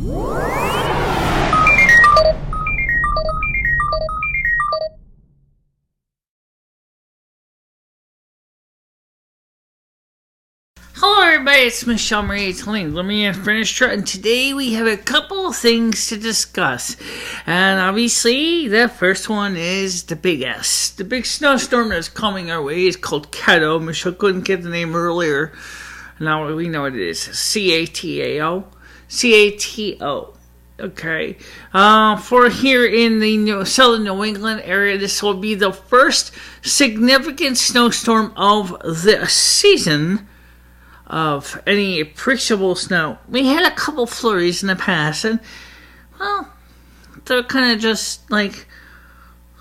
Hello everybody, it's MicheleMarieDalene. Let me finish and today we have a couple of things to discuss. And obviously, the first one is the big S. The big snowstorm that's coming our way is called Cato. Michelle couldn't get the name earlier. Now we know what it is. C-A-T-A-O. C-A-T-O. Okay. For here in the southern New England area, this will be the first significant snowstorm of the season of any appreciable snow. We had a couple flurries in the past, and, well, they're kind of just like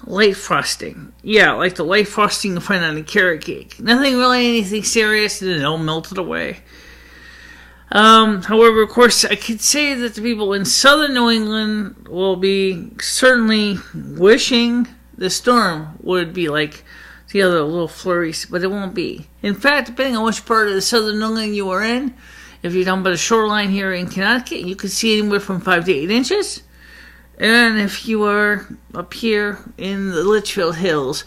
light frosting. Yeah, like the light frosting you find on a carrot cake. Nothing really, anything serious, and it all melted away. However, of course, I could say that the people in southern New England will be certainly wishing the storm would be like the other little flurries, but it won't be. In fact, depending on which part of the southern New England you are in, if you're down by the shoreline here in Connecticut, you could see anywhere from 5 to 8 inches. And if you are up here in the Litchfield Hills,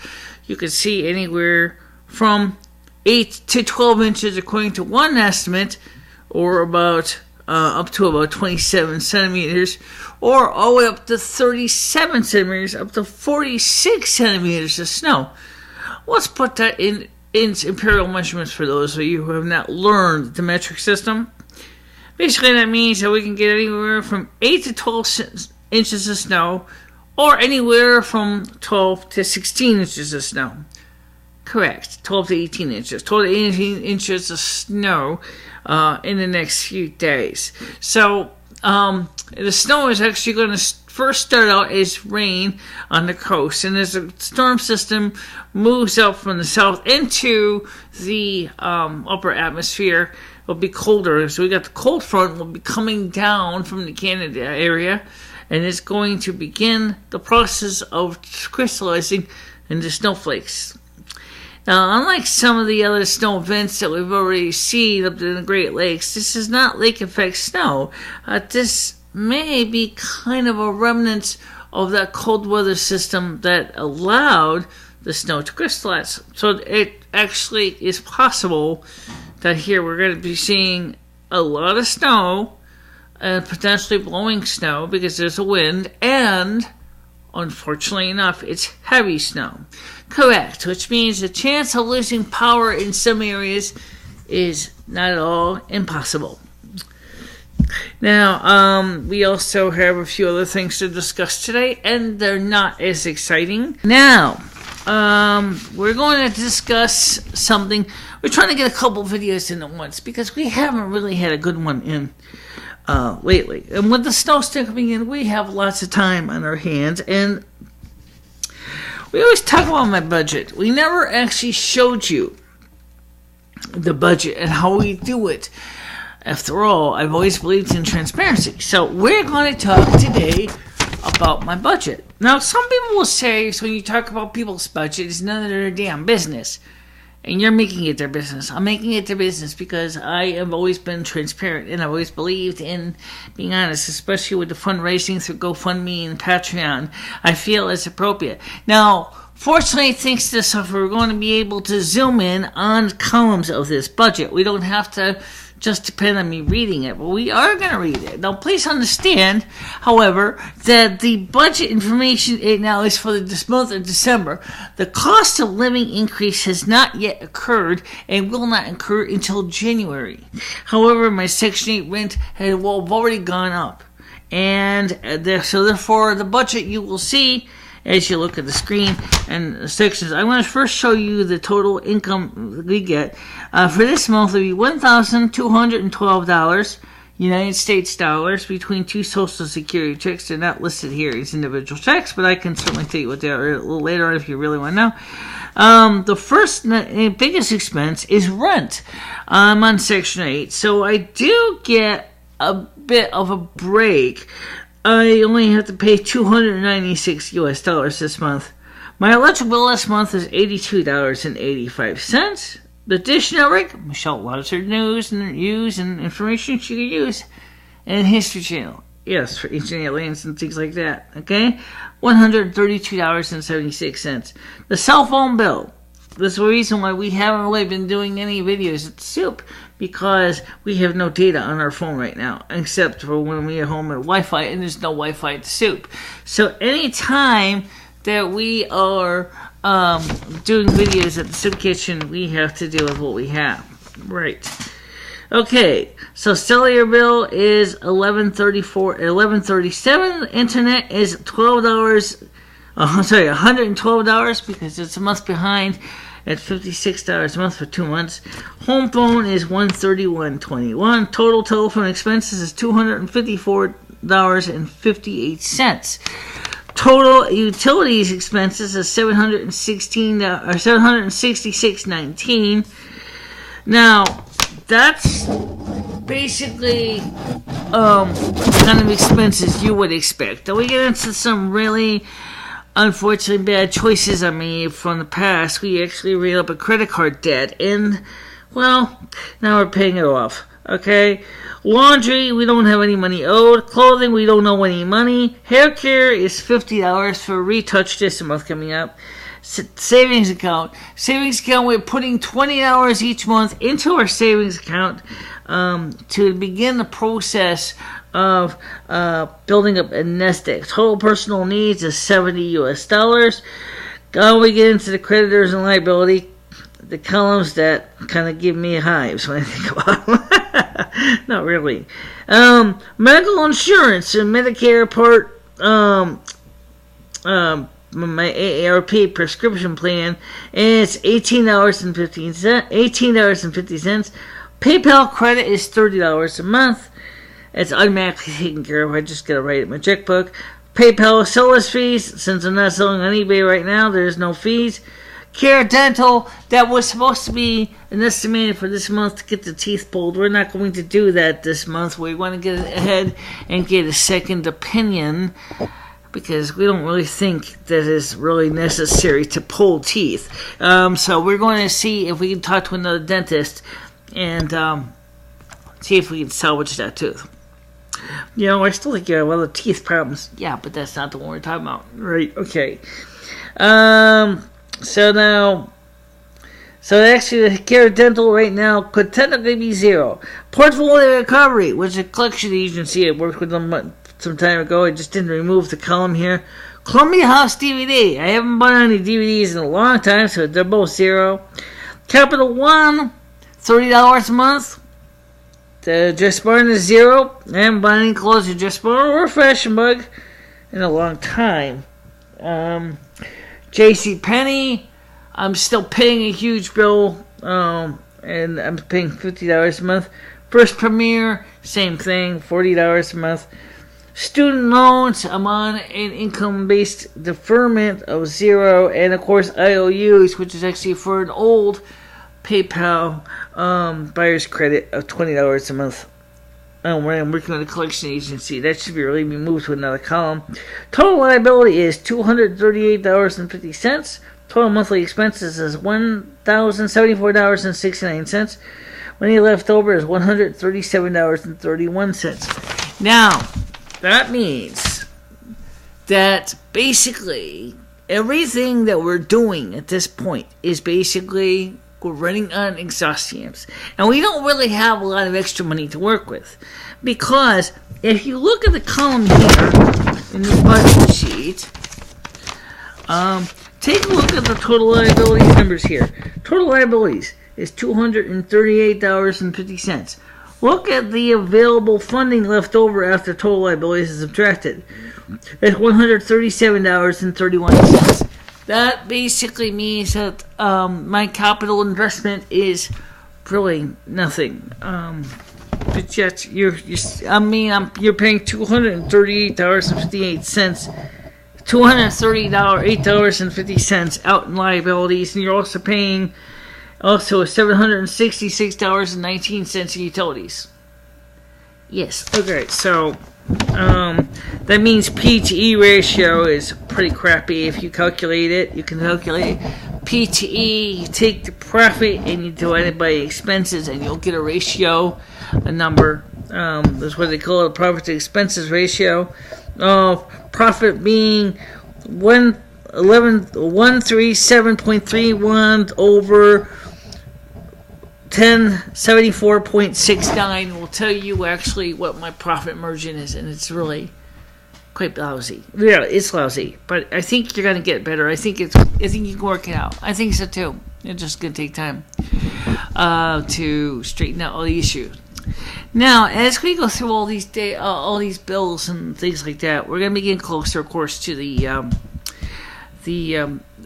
you could see anywhere from 8 to 12 inches according to one estimate, or about up to about 27 centimeters, or all the way up to 37 centimeters, up to 46 centimeters of snow. Let's put that in imperial measurements for those of you who have not learned the metric system. Basically, that means that we can get anywhere from 8 to 12 inches of snow, or anywhere from 12 to 16 inches of snow. Correct. 12 to 18 inches. 12 to 18 inches of snow in the next few days. So, the snow is actually going to first start out as rain on the coast, and as the storm system moves up from the south into the upper atmosphere, it'll be colder. So we got the cold front will be coming down from the Canada area, and it's going to begin the process of crystallizing into snowflakes. Now, unlike some of the other snow events that we've already seen up in the Great Lakes, this is not lake effect snow. This may be kind of a remnant of that cold weather system that allowed the snow to crystallize. So it actually is possible that here we're going to be seeing a lot of snow and potentially blowing snow because there's a wind, and unfortunately enough, it's heavy snow. Correct, which means the chance of losing power in some areas is not at all impossible. Now, we also have a few other things to discuss today, and they're not as exciting. Now, we're going to discuss something. We're trying to get a couple videos in at once because we haven't really had a good one in lately. And with the snow still coming in, we have lots of time on our hands, and we always talk about my budget. We never actually showed you the budget and how we do it. After all, I've always believed in transparency. So we're going to talk today about my budget. Now, some people will say, so when you talk about people's budget, it's none of their damn business. And you're making it their business. I'm making it their business because I have always been transparent, and I've always believed in being honest, especially with the fundraising through GoFundMe and Patreon. I feel it's appropriate. Now, fortunately, thanks to this software, we're going to be able to zoom in on columns of this budget. We don't have to just depend on me reading it, but we are going to read it. Now, please understand, however, that the budget information now is for this month of December. The cost of living increase has not yet occurred and will not occur until January. However, my Section 8 rent has already gone up. And so therefore, the budget you will see as you look at the screen and the sections. I want to first show you the total income we get. For this month, it will be $1,212 United States dollars between two Social Security checks. They're not listed here as individual checks, but I can certainly tell you what they are a little later on if you really want to know. The first and biggest expense is rent. I'm on Section 8, so I do get a bit of a break. I only have to pay $296 US this month. My electric bill last month is $82.85. The Dish Network, Michelle loves her news and information she could use, and History Channel, Yes, for HNA lanes and things like that. Okay? $132.76. The cell phone bill. This is the reason why we haven't really been doing any videos at the soup, because we have no data on our phone right now, except for when we are home at Wi-Fi, and there's no Wi-Fi at the soup. So anytime that we are doing videos at the soup kitchen, we have to deal with what we have. Right. Okay, so cellular bill is $11.37. Internet is $112 because it's a month behind at $56 a month for 2 months. Home phone is $131.21. Total telephone expenses is $254.58. Total utilities expenses is $766.19. Now, that's basically kind of expenses you would expect. Then we get into some really unfortunately bad choices I made from the past. We actually ran up a credit card debt, and well, now we're paying it off. Okay, laundry, we don't have any money owed. Clothing, we don't owe any money. Hair care is $50 for a retouch this month coming up. Savings account, we're putting $20 each month into our savings account to begin the process of building up a nest egg. Total personal needs is $70 US. We get into the creditors and liability, the columns that kind of give me hives when I think about them. Not really. Medical insurance and Medicare Part my AARP prescription plan, and it's $18.50. PayPal credit is $30 a month. It's automatically taken care of. I just gotta write it in my checkbook. PayPal seller's fees, since I'm not selling on eBay right now, there's no fees. Care Dental, that was supposed to be an estimated for this month to get the teeth pulled. We're not going to do that this month. We're going to get ahead and get a second opinion, because we don't really think that it's really necessary to pull teeth. So we're going to see if we can talk to another dentist and see if we can salvage that tooth. You know, I still think you have other teeth problems. Yeah, but that's not the one we're talking about. Right, okay. So actually the Care Dental right now could technically be zero. Portfolio Recovery, which is a collection agency I worked with them some time ago. I just didn't remove the column here. Columbia House DVD. I haven't bought any DVDs in a long time, so they're both zero. Capital One, $30 a month. The Just Barn is zero. I haven't bought any clothes at Just Barn or Fashion Bug in a long time. JCPenney, I'm still paying a huge bill, and I'm paying $50 a month. First Premier, same thing, $40 a month. Student loans, I'm on an income-based deferment of zero, and of course IOUs, which is actually for an old PayPal buyer's credit of $20 a month. I'm working on a collection agency. That should really be moved to another column. Total liability is $238.50. Total monthly expenses is $1,074.69. Money left over is $137.31. Now, that means that basically everything that we're doing at this point is basically we're running on exhaust fumes. And we don't really have a lot of extra money to work with. Because if you look at the column here in the budget sheet, take a look at the total liability numbers here. Total liabilities is $238.50. Look at the available funding left over after total liabilities is subtracted. It's $137.31. That basically means that my capital investment is really nothing. But yet you're paying $238.58. $8.50 out in liabilities, and you're also paying $766.19 in utilities. Yes. Okay. So that means P/E ratio is pretty crappy. If you calculate it, you can calculate P/E. You take the profit and you divide it by expenses, and you'll get a ratio, a number. That's what they call it, profit to expenses ratio. Profit being 137.31 over 1074.69 will tell you actually what my profit margin is, and it's really quite lousy. Yeah, it's lousy, but I think you're gonna get better. I think you can work it out. I think so too. It's just gonna take time to straighten out all the issues. Now, as we go through all these bills and things like that, we're gonna be getting closer, of course, to the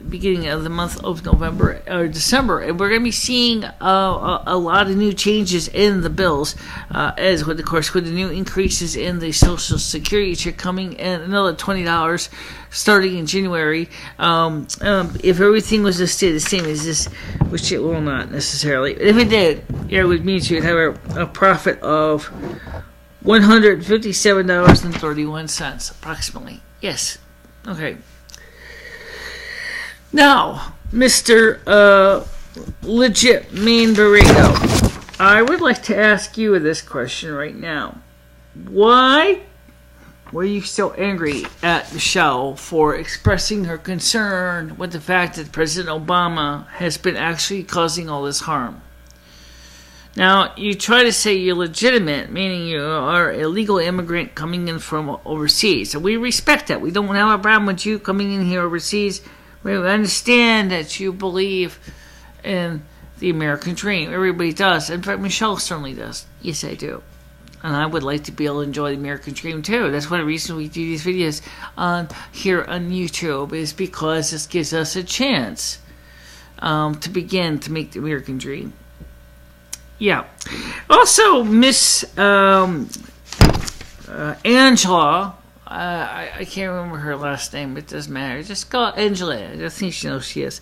beginning of the month of November or December, and we're going to be seeing a lot of new changes in the bills, as with, of course, with the new increases in the Social Security check coming, and another $20 starting in January. If everything was to stay the same as this, which it will not necessarily, if it did, it would mean you'd have a profit of $157.31 approximately. Yes. Okay. Now, Mr. Legit Main Burrito, I would like to ask you this question right now. Why were you so angry at Michelle for expressing her concern with the fact that President Obama has been actually causing all this harm? Now, you try to say you're legitimate, meaning you are a legal immigrant coming in from overseas. So we respect that. We don't have a problem with you coming in here overseas. We understand that you believe in the American dream. Everybody does. In fact, Michelle certainly does. Yes, I do. And I would like to be able to enjoy the American dream, too. That's one of the reasons we do these videos here on YouTube, is because this gives us a chance to begin to make the American dream. Yeah. Also, Miss Angela... I can't remember her last name. It doesn't matter. Just call Angela. I think she knows she is.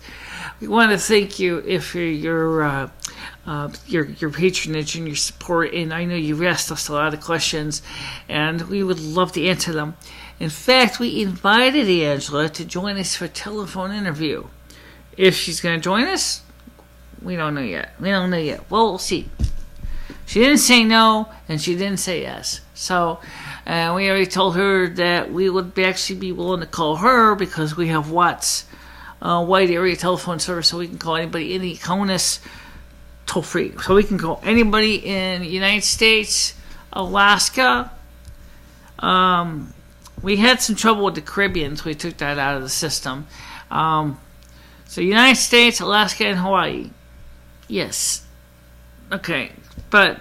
We want to thank you for your patronage and your support. And I know you've asked us a lot of questions, and we would love to answer them. In fact, we invited Angela to join us for a telephone interview. If she's going to join us, we don't know yet. Well, we'll see. She didn't say no, and she didn't say yes. So... we already told her that we would actually be willing to call her because we have Watts wide area telephone service, so we can call anybody in the CONUS toll free. So we can call anybody in the United States, Alaska. We had some trouble with the Caribbean, so we took that out of the system. So United States, Alaska, and Hawaii. Yes. Okay, but...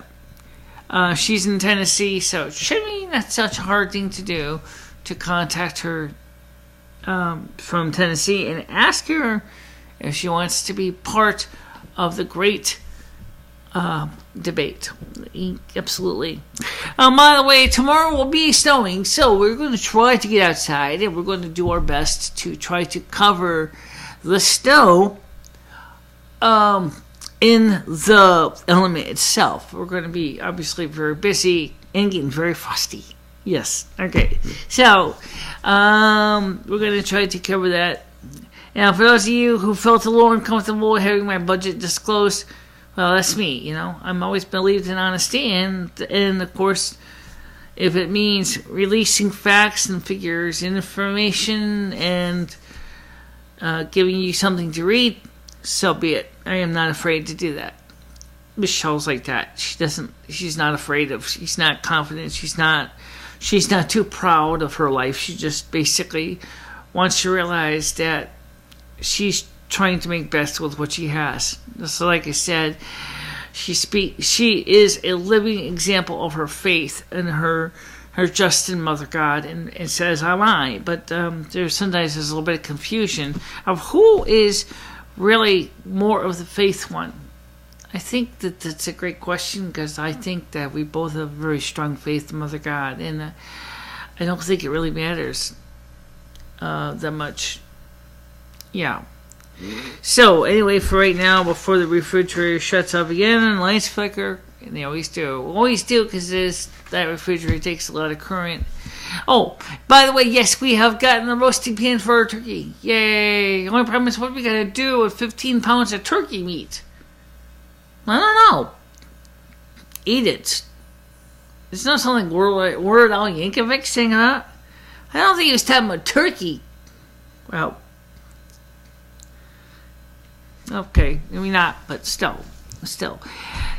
she's in Tennessee, so it should be not such a hard thing to do to contact her from Tennessee and ask her if she wants to be part of the great debate. Absolutely. By the way, tomorrow will be snowing, so we're going to try to get outside, and we're going to do our best to try to cover the snow in the element itself. We're going to be obviously very busy and getting very frosty. Yes. Okay. So, we're going to try to cover that. Now, for those of you who felt a little uncomfortable having my budget disclosed, well, that's me, you know. I'm always believed in honesty, and of course, if it means releasing facts and figures and information and giving you something to read, so be it. I am not afraid to do that. Michelle's like that. She's not afraid of, she's not confident, she's not too proud of her life. She just basically wants to realize that she's trying to make best with what she has. So like I said, she is a living example of her faith and her trust in Mother God, and says, am I? But there's a little bit of confusion of who is really more of the faith one. I think that that's a great question, because I think that we both have very strong faith in Mother God, and I don't think it really matters that much. Yeah. So anyway, for right now, before the refrigerator shuts off again and lights flicker, and they always do, because that refrigerator takes a lot of current. Oh, by the way, yes, we have gotten a roasting pan for our turkey. Yay! The only problem is what we gotta do with 15 pounds of turkey meat. I don't know. Eat it. It's not something Weird Al Yankovic singing that. I don't think he was talking about turkey. Well, okay, maybe not, but still.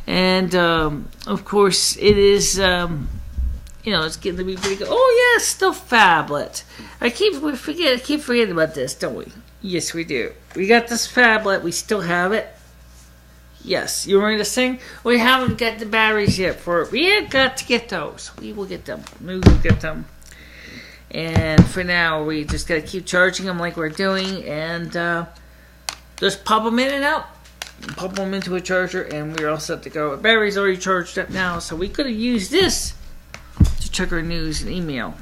And, of course, it is, it's getting to be pretty good. Oh, yes, the phablet. I keep forgetting about this, don't we? Yes, we do. We got this phablet. We still have it. Yes, you ready to sing? We haven't got the batteries yet for it. We have got to get those. We will get them. And for now, we just got to keep charging them like we're doing. And just pop them in and out. Pop them into a charger. And we're all set to go. The battery's already charged up now. So we could have used this to check our news and email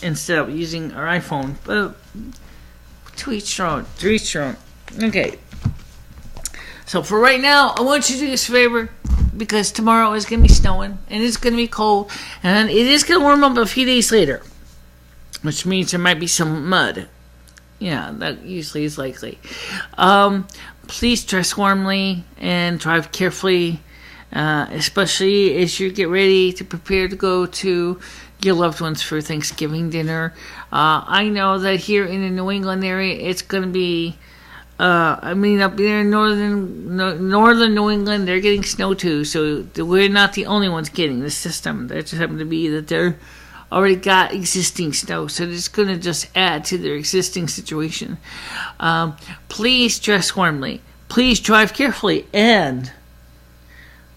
instead of using our iPhone. But to each their own. Okay. So for right now, I want you to do this favor because tomorrow is going to be snowing and it's going to be cold and it is going to warm up a few days later, which means there might be some mud. Yeah, that usually is likely. Please dress warmly and drive carefully, especially as you get ready to prepare to go to your loved ones for Thanksgiving dinner. I know that here in the New England area, it's going to be up there in northern New England, they're getting snow too, so we're not the only ones getting the system. That just happened to be that they're already got existing snow, so it's going to just add to their existing situation. Please dress warmly. Please drive carefully, and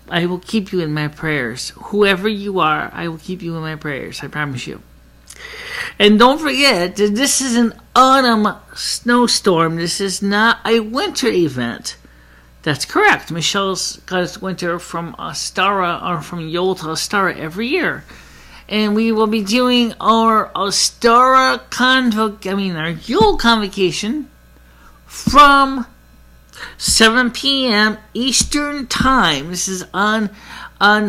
I will keep you in my prayers. Whoever you are, I will keep you in my prayers. I promise you. And don't forget that this is an autumn snowstorm. This is not a winter event. That's correct. Michelle's got winter from Ostara or from Yule to Ostara every year. And we will be doing our our Yule convocation from 7 p.m. Eastern Time. This is on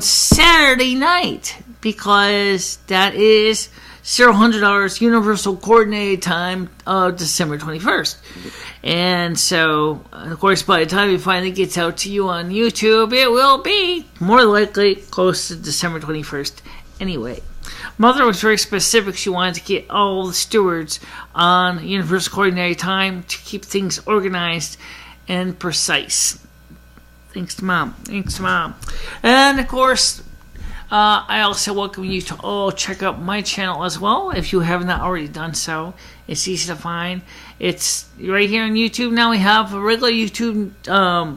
Saturday night because that is $0 Universal Coordinated Time of December 21st. And so, of course, by the time it finally gets out to you on YouTube, it will be more likely close to December 21st anyway. Mother was very specific. She wanted to get all the stewards on Universal Coordinated Time to keep things organized and precise. Thanks, Mom. And, of course, I also welcome you to all check out my channel as well if you have not already done so. It's easy to find. It's right here on YouTube. Now we have a regular YouTube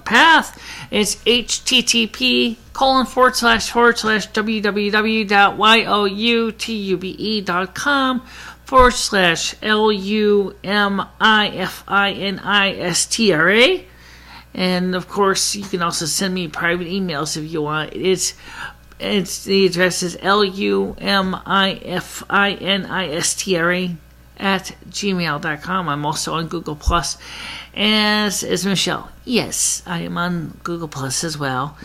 path. It's http://www.youtube.com/LUMIFINISTRA. And of course, you can also send me private emails if you want. The address is LUMIFINISTRA@gmail.com. I'm also on Google Plus as Michelle. Yes, I am on Google Plus as well.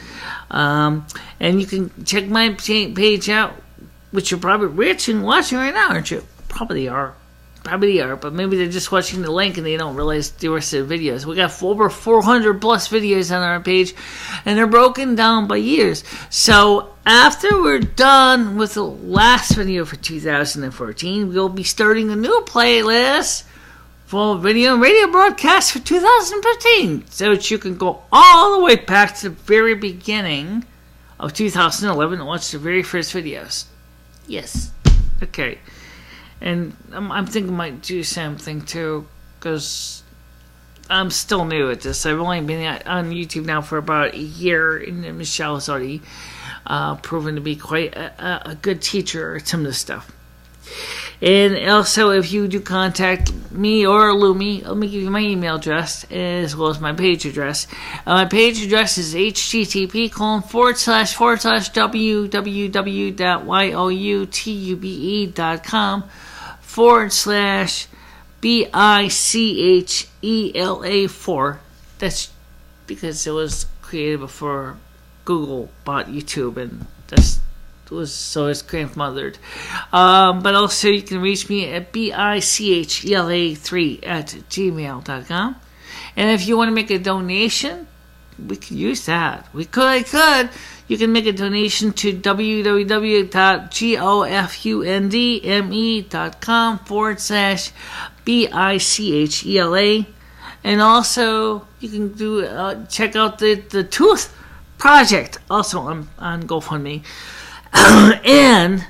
And you can check my page out, which you're probably watching right now, aren't you? Probably are, but maybe they're just watching the link and they don't realize the rest of the videos. We got over 400 plus videos on our page, and they're broken down by years. So after we're done with the last video for 2014, we'll be starting a new playlist for video and radio broadcasts for 2015, so that you can go all the way back to the very beginning of 2011 and watch the very first videos. Yes. Okay. And I'm thinking I might do something too, because I'm still new at this. I've only been on YouTube now for about a year, and Michelle has already proven to be quite a good teacher at some of this stuff. And also, if you do contact me or Lumi, let me give you my email address as well as my page address. My page address is http://www.youtube.com/BICHELA4. That's because it was created before Google bought YouTube, and it's grandmothered. But also you can reach me at 3@gmail.com. And if you want to make a donation, we could use that. I could you can make a donation to www.gofundme.com/BICHELA. And also, you can check out the Tooth Project, also on GoFundMe. And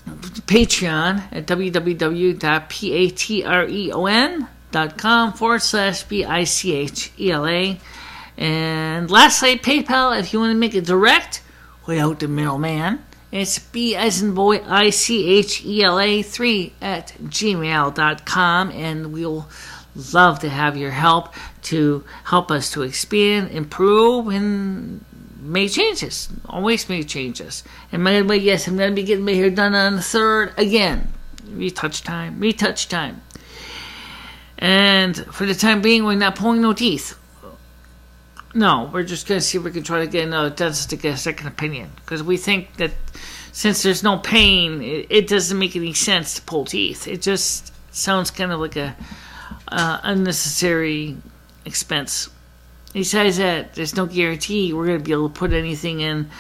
Patreon at www.patreon.com/BICHELA. And lastly, PayPal, if you want to make it direct without the middleman, it's B as in boy, ICHELA3 @gmail.com. And we'll love to have your help to help us to expand, improve, and make changes. Always make changes. And by the way, yes, I'm going to be getting my hair done on the 3rd again. Retouch time. And for the time being, we're not pulling no teeth. No, we're just going to see if we can try to get another dentist to get a second opinion. Because we think that since there's no pain, it doesn't make any sense to pull teeth. It just sounds kind of like a unnecessary expense. Besides that, there's no guarantee we're going to be able to put anything in,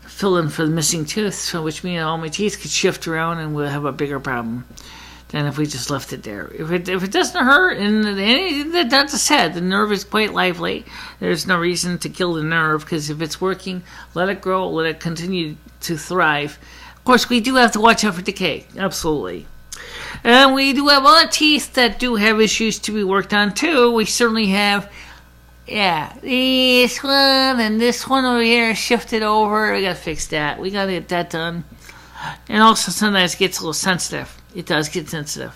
fill in for the missing tooth, so which means all my teeth could shift around and we'll have a bigger problem than if we just left it there. If it doesn't hurt, and the dentist said the nerve is quite lively, there's no reason to kill the nerve, because if it's working, let it grow, let it continue to thrive. Of course, we do have to watch out for decay, absolutely. And we do have other teeth that do have issues to be worked on too. We certainly have, this one and this one over here shifted over. We gotta fix that. We gotta get that done. And also sometimes it gets a little sensitive. It does get sensitive.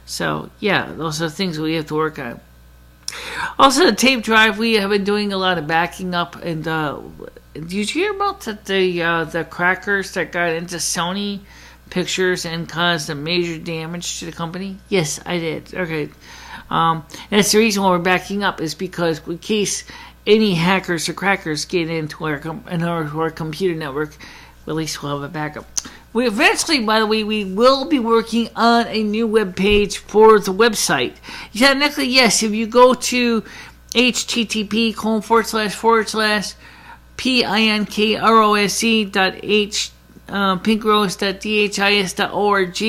So, those are things we have to work on. Also, the tape drive, we have been doing a lot of backing up. And did you hear about the crackers that got into Sony pictures and caused a major damage to the company? Yes, I did. Okay. That's the reason why we're backing up, is because in case any hackers or crackers get into our computer network, at least we'll have a backup. We eventually, by the way, we will be working on a new web page for the website. Technically, yes, if you go to http://pinkrose.pinkrose.dhis.org,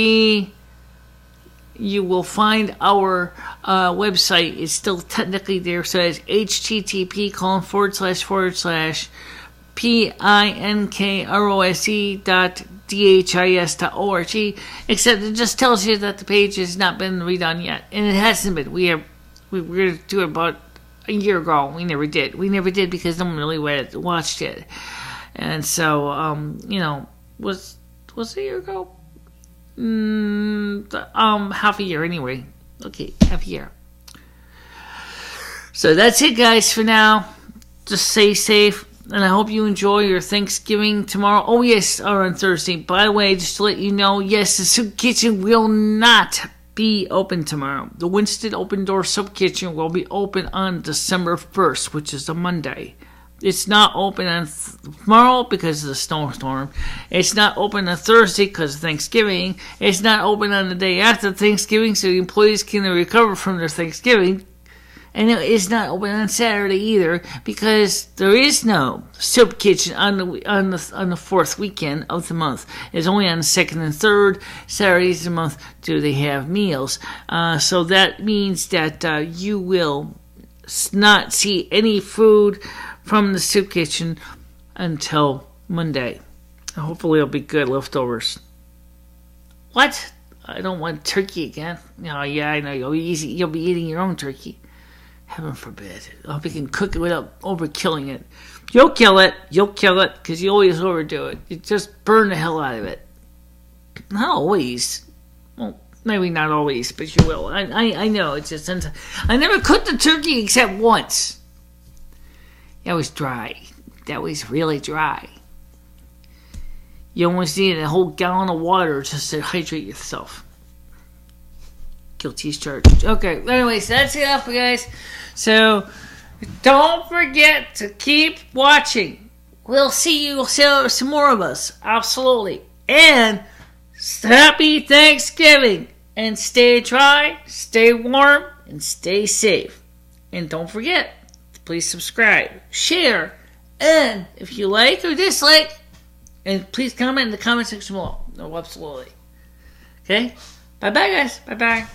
you will find our website is still technically there. So it's http://pinkrose.dhis.org, except it just tells you that the page has not been redone yet, and it hasn't been. We were going to do it about a year ago. We never did because no one really watched it. And so was it a year ago? Half a year anyway. Okay, half a year. So that's it, guys, for now. Just stay safe, and I hope you enjoy your Thanksgiving tomorrow. Oh, yes, or on Thursday. By the way, just to let you know, yes, the soup kitchen will not be open tomorrow. The Winston Open Door Soup Kitchen will be open on December 1st, which is a Monday. It's not open on tomorrow because of the snowstorm. It's not open on Thursday because of Thanksgiving. It's not open on the day after Thanksgiving so the employees can recover from their Thanksgiving. And it is not open on Saturday either because there is no soup kitchen on the fourth weekend of the month. It's only on the second and third Saturdays of the month do they have meals. So that means that you will not see any food from the soup kitchen until Monday. Hopefully it'll be good leftovers. What? I don't want turkey again. Oh yeah, I know you'll be eating your own turkey. Heaven forbid. I hope you can cook it without overkilling it. You'll kill it, because you always overdo it. You just burn the hell out of it. Not always. Well, maybe not always, but you will. I know. It's just I never cooked the turkey except once. That was dry. That was really dry. You almost needed a whole gallon of water just to hydrate yourself. Guilty as charged. Okay, anyways, that's it for guys. So, don't forget to keep watching. We'll see you, some more of us. Absolutely. And happy Thanksgiving. And stay dry, stay warm, and stay safe. And don't forget, please subscribe, share, And if you like or dislike, and please comment in the comment section below. No, absolutely. Okay? Bye-bye, guys. Bye-bye.